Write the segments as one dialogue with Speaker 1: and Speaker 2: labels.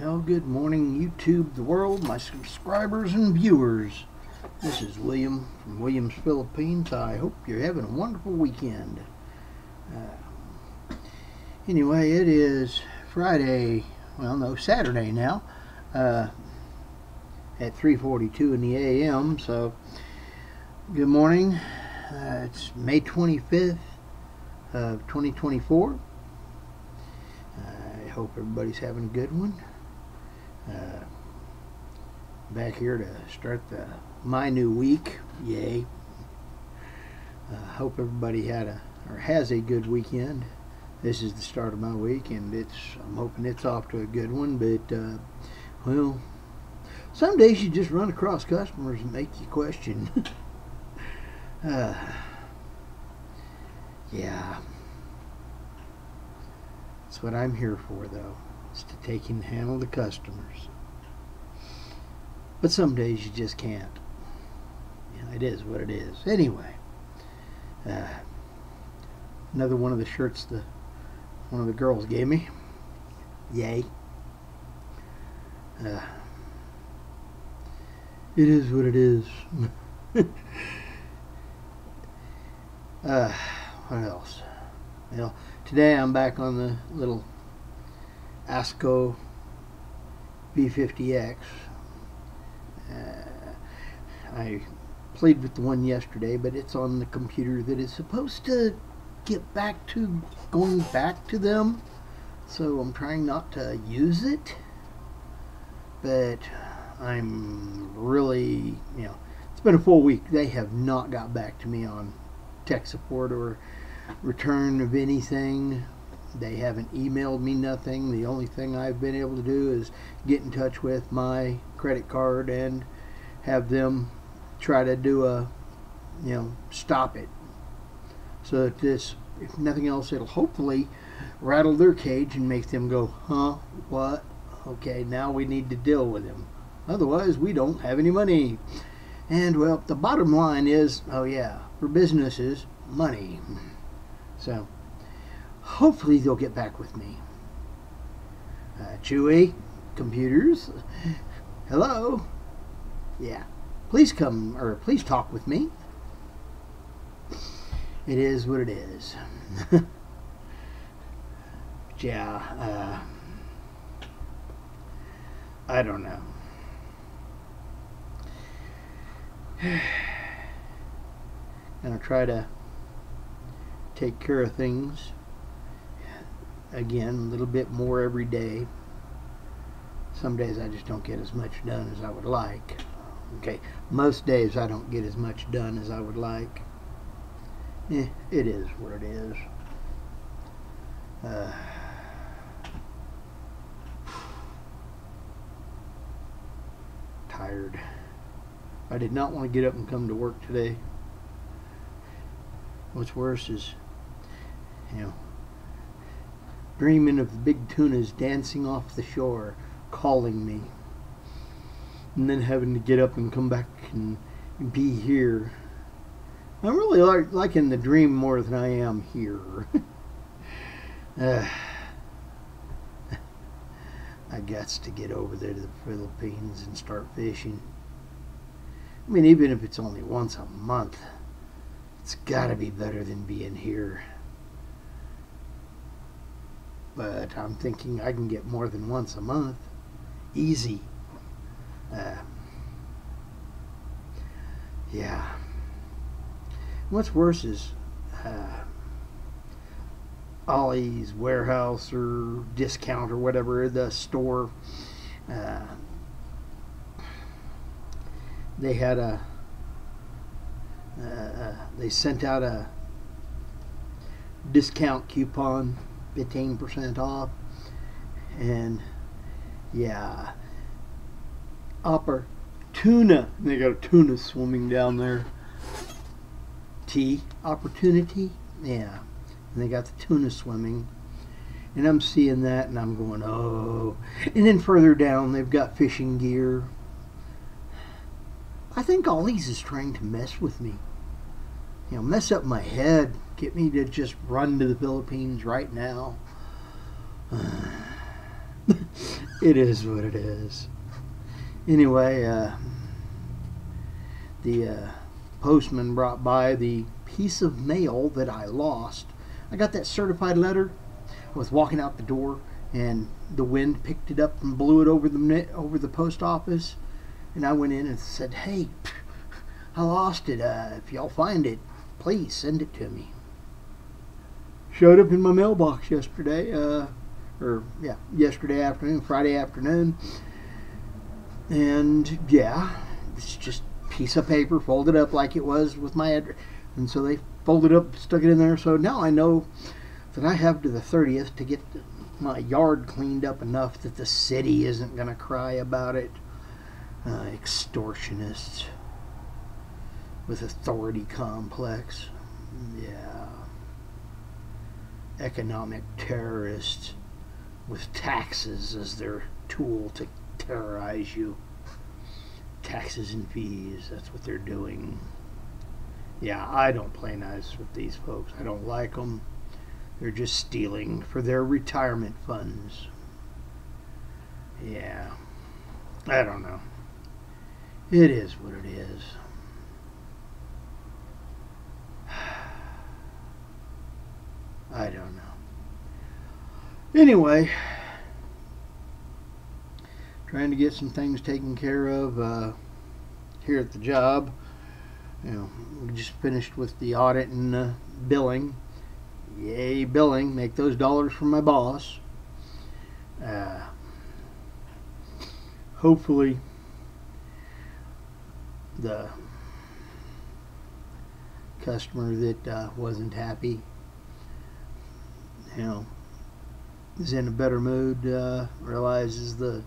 Speaker 1: Well, good morning, YouTube, the world, my subscribers and viewers. This is William from Williams, Philippines. I hope you're having a wonderful weekend. Anyway, it is Friday, well, no, Saturday now, at 3:42 in the a.m. So, good morning. It's May 25th of 2024. I hope everybody's having a good one. Back here to start my new week. Yay. Hope everybody has a good weekend. This is the start of my week, and I'm hoping it's off to a good one. But well, some days you just run across customers and make you question. Yeah, that's what I'm here for, though, is to take and handle the customers. But some days you just can't. It is what it is. Anyway, another one of the shirts one of the girls gave me. Yay. It is what it is. What else? Well, today I'm back on the little ASCO V50X. I played with the one yesterday, but it's on the computer that is supposed to get back to going back to them, so I'm trying not to use it. But I'm really, it's been a full week. They have not got back to me on tech support or return of anything. They haven't emailed me nothing. The only thing I've been able to do is get in touch with my credit card and have them try to do stop it. So that if nothing else, it'll hopefully rattle their cage and make them go, huh, what? Okay, now we need to deal with him. Otherwise, we don't have any money. And, well, the bottom line is, oh yeah, for businesses, money. So, hopefully they'll get back with me. Chewy, computers, hello? Yeah, please come, or please talk with me. It is what it is. Yeah, I don't know. Gonna try to take care of things again a little bit more every day. Some days I just don't get as much done as I would like. Okay, most days I don't get as much done as I would like. It is what it is. Tired. I did not want to get up and come to work today. What's worse is, dreaming of the big tunas dancing off the shore, calling me, and then having to get up and come back and be here. I'm really liking the dream more than I am here. I got to get over there to the Philippines and start fishing. I mean, even if it's only once a month, it's got to be better than being here. But I'm thinking I can get more than once a month. Easy. Yeah. What's worse is Ollie's warehouse or discount or whatever, the store, they had they sent out a discount coupon, 15% off, and yeah, tuna. They got a tuna swimming down there. Opportunity, yeah. And they got the tuna swimming, and I'm seeing that, and I'm going, oh. And then further down, they've got fishing gear. I think Ollie's is trying to mess with me. Mess up my head, get me to just run to the Philippines right now. It is what it is. Anyway, the postman brought by the piece of mail that I lost. I got that certified letter. I was walking out the door, and the wind picked it up and blew it over the post office. And I went in and said, "Hey, I lost it. If y'all find it, please send it to me." Showed up in my mailbox yesterday, yesterday afternoon, Friday afternoon. And yeah, it's just a piece of paper folded up like it was with my address. And so they folded up, stuck it in there. So now I know that I have to the 30th to get my yard cleaned up enough that the city isn't going to cry about it. Extortionists with authority complex. Yeah. Economic terrorists with taxes as their tool to terrorize you. Taxes and fees, that's what they're doing. Yeah, I don't play nice with these folks. I don't like them. They're just stealing for their retirement funds. Yeah. I don't know. It is what it is. I don't know. Anyway, trying to get some things taken care of here at the job. You know, we just finished with the audit and billing. Yay, billing! Make those dollars from my boss. Hopefully, the customer that wasn't happy, is in a better mood, realizes the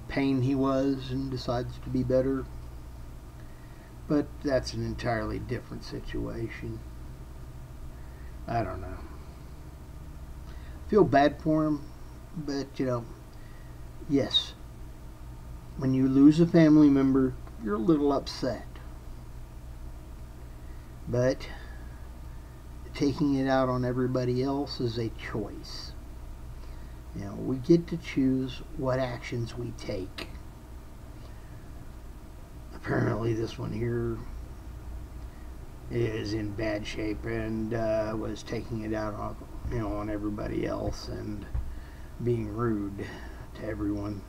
Speaker 1: pain he was and decides to be better. But that's an entirely different situation. I don't know. I feel bad for him, but yes, when you lose a family member, you're a little upset. But taking it out on everybody else is a choice. We get to choose what actions we take. Apparently this one here is in bad shape and was taking it out on everybody else and being rude to everyone.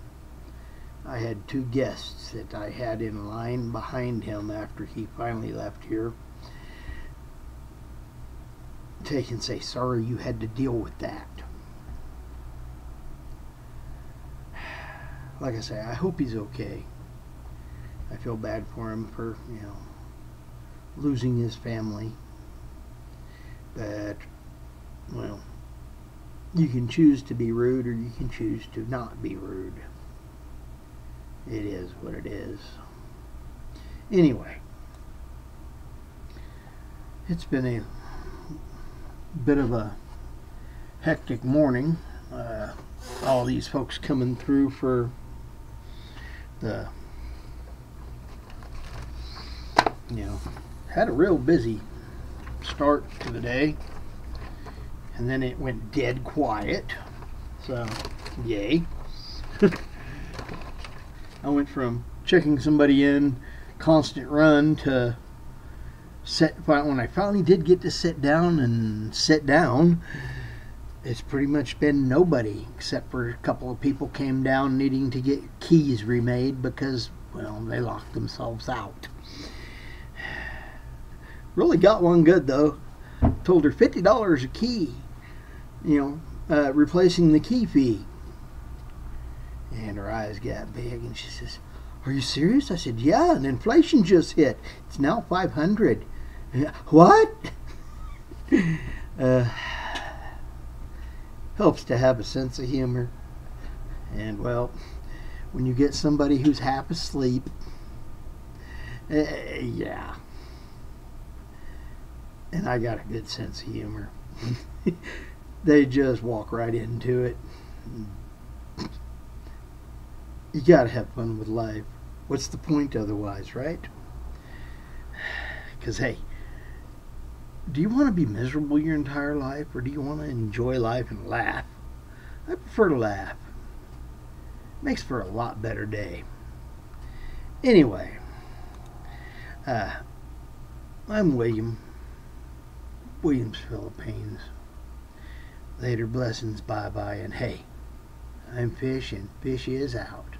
Speaker 1: I had two guests that I had in line behind him after he finally left here take and say, "Sorry you had to deal with that." Like I say, I hope he's okay. I feel bad for him for, losing his family. But, well, you can choose to be rude or you can choose to not be rude. It is what it is. Anyway, it's been a bit of a hectic morning. All these folks coming through for the, had a real busy start to the day, and then it went dead quiet. So, yay. I went from checking somebody in, constant run, to when I finally did get to sit down, it's pretty much been nobody, except for a couple of people came down needing to get keys remade because, well, they locked themselves out. Really got one good, though. Told her $50 a key, replacing the key fee. And her eyes got big, and she says, "Are you serious?" I said, "Yeah, and inflation just hit. It's now $500. What? Helps to have a sense of humor. And, well, when you get somebody who's half asleep, yeah. And I got a good sense of humor. They just walk right into it. You gotta have fun with life. What's the point otherwise, right? Because, hey, do you want to be miserable your entire life, or do you want to enjoy life and laugh? I prefer to laugh. Makes for a lot better day. Anyway, I'm Williams, Philippines. Later blessings, bye-bye, and hey, I'm Fish, and Fish is out.